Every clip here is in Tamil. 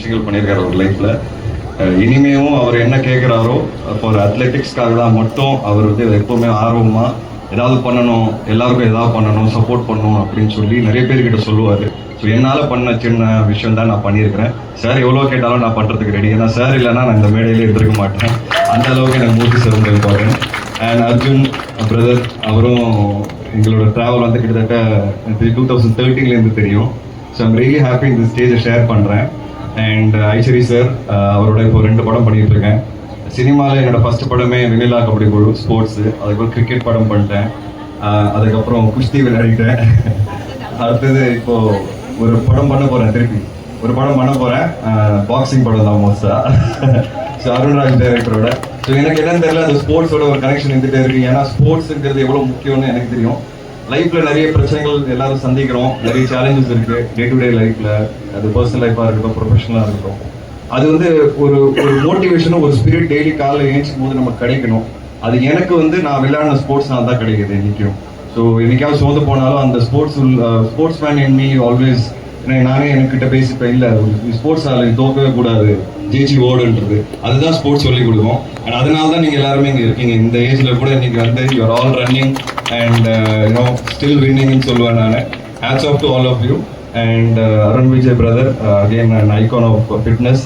விஷயங்கள் பண்ணியிருக்காரு அவர் லைஃப்ல. இனிமேவும் அவர் என்ன கேட்குறாரோ ஃபார் அத்லெட்டிக்ஸ்க்காக தான் மட்டும் அவர் வந்து எப்பவுமே ஆர்வமா ஏதாவது பண்ணணும், எல்லாருக்கும் ஏதாவது பண்ணணும், சப்போர்ட் பண்ணணும் அப்படின்னு சொல்லி நிறைய பேர்கிட்ட சொல்லுவார். ஸோ என்னால் பண்ண சின்ன விஷயம் தான் நான் பண்ணியிருக்கிறேன். சார் எவ்வளோ கேட்டாலும் நான் பண்ணுறதுக்கு ரெடி. ஏன்னா சார் இல்லைன்னா நான் இந்த மேடையிலே இருந்திருக்க மாட்டேன். அந்த அளவுக்கு எனக்கு மூர்த்தி சார் ரொம்ப இம்பார்ட்டன்ட். அண்ட் அர்ஜுன் பிரதர், அவரும் எங்களோட ட்ராவல் வந்து கிட்டத்தட்ட 2013 தெரியும். ஸோ ஐம் ரியலி ஹாப்பி இந்த ஸ்டேஜை ஷேர் பண்ணுறேன். அண்ட் ஐஸ்வரி சார், அவரோட இப்போ 2 படம் பண்ணிட்டு இருக்கேன். சினிமாவில் என்னோட ஃபர்ஸ்ட் படமே வெண்ணிலா கபடி குழு ஸ்போர்ட்ஸு, அதுக்கப்புறம் கிரிக்கெட் படம் பண்ணிட்டேன், அதுக்கப்புறம் குஸ்தி விளையாடிட்டேன். அடுத்தது இப்போது ஒரு படம் பண்ண போகிறேன், திருப்பி ஒரு படம் பண்ண போகிறேன், பாக்ஸிங் படம் தான் மோஸ்ட்டாக. ஸோ அருண்ராஜ் டைரக்டரோட. ஸோ எனக்கு என்னன்னு தெரியல, அந்த ஸ்போர்ட்ஸோட ஒரு கனெக்ஷன் இருந்துகிட்டே இருக்குது. ஏன்னா ஸ்போர்ட்ஸுங்கிறது எவ்வளோ முக்கியம்னு எனக்கு தெரியும். லைஃப்பில் நிறைய பிரச்சனைகள் எல்லாரும் சந்திக்கிறோம், நிறைய சேலஞ்சஸ் இருக்குது டே டு டே லைஃப்பில். அது பர்சனல் லைஃபாக இருக்கட்டும், ப்ரொஃபஷனலாக இருக்கட்டும். அது வந்து ஒரு மோட்டிவேஷனும் ஒரு ஸ்பிரிட் டெய்லி காலையில் ஏஞ்சும் போது நமக்கு கிடைக்கணும். அது எனக்கு வந்து நான் விளையாடின ஸ்போர்ட்ஸ்னால் தான் கிடைக்குது இன்றைக்கும். ஸோ என்னைக்காவது சோர்ந்து போனாலும் அந்த sports man in me always, நானே என்கிட்ட பேசிப்பேன், இல்லை ஸ்போர்ட்ஸ் ஆள் தோக்கவே கூடாது, ஜெயிச்சு ஓடுன்றது, அதுதான் ஸ்போர்ட்ஸ் சொல்லி கொடுக்கும். அண்ட் அதனால தான் நீங்கள் எல்லாருமே இங்கே இருக்கீங்க. இந்த ஏஜில் கூட இன்னைக்கு வந்து you are all running and you know still வின்னிங்னு சொல்லுவேன் நான். Hats off to all of you. And Arun Vijay brother, again an icon of fitness.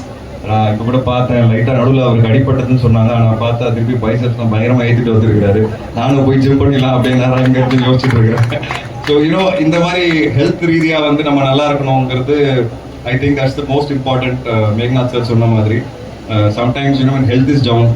நான் இப்போ கூட பார்த்தேன், லைட்டாக நடுவில் அவருக்கு அடிப்பட்டதுன்னு சொன்னாங்க. நான் பார்த்தா திருப்பி பைசப்ஸ்லாம் பயங்கரமாக ஏற்றிட்டு வந்துருக்கிறாரு. நானும் போய் ஜிம் பண்ணிடலாம் அப்படின்னு நான் இங்கே இருந்து யோசிச்சுட்டு இருக்கிறேன். ஸோ யூனோ இந்த மாதிரி ஹெல்த் ரீதியாக வந்து நம்ம நல்லா இருக்கணுங்கிறது I think that's the most important. Meghnath sir சொன்ன மாதிரி sometimes you know health is down,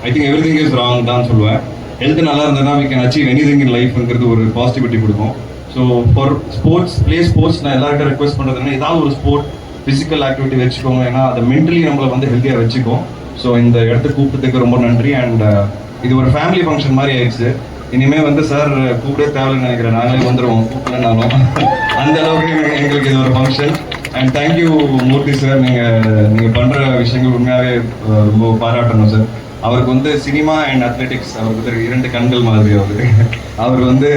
I think everything is wrong தான் சொல்லுவேன். ஹெல்த் நல்லா இருந்ததுன்னா we can achieve anything in லைஃப்ங்கிறது ஒரு பாசிட்டிவிட்டி கொடுக்கும். So for sports, play sports, நான் எல்லாருக்கிட்ட ரெக்வஸ்ட் பண்ணுறதுன்னா ஏதாவது ஒரு ஸ்போர்ட், ஃபிசிக்கல் ஆக்டிவிட்டி வச்சுக்கோங்க. ஏன்னா அதை மென்டலி நம்மளை வந்து ஹெல்த்தியாக வச்சுக்கோம். ஸோ இந்த இடத்துக்கு கூப்பிட்டதுக்கு ரொம்ப நன்றி. அண்ட் இது ஒரு ஃபேமிலி ஃபங்க்ஷன் மாதிரி ஆயிடுச்சு. இனிமேல் வந்து சார் கூப்பிடே தேவைன்னு நினைக்கிறேன், நாங்களே வந்துடுவோம் கூப்பிடனாலும். அந்த அளவுக்கு எங்களுக்கு இது ஒரு function. And thank you Murthy sir, நீங்கள் பண்ணுற விஷயங்கள் உண்மையாகவே ரொம்ப பாராட்டணும் சார். அவருக்கு வந்து சினிமா அண்ட் அத்லெட்டிக்ஸ், அவருக்கு வந்து 2 கண்கள் மாதிரி. அவர் வந்து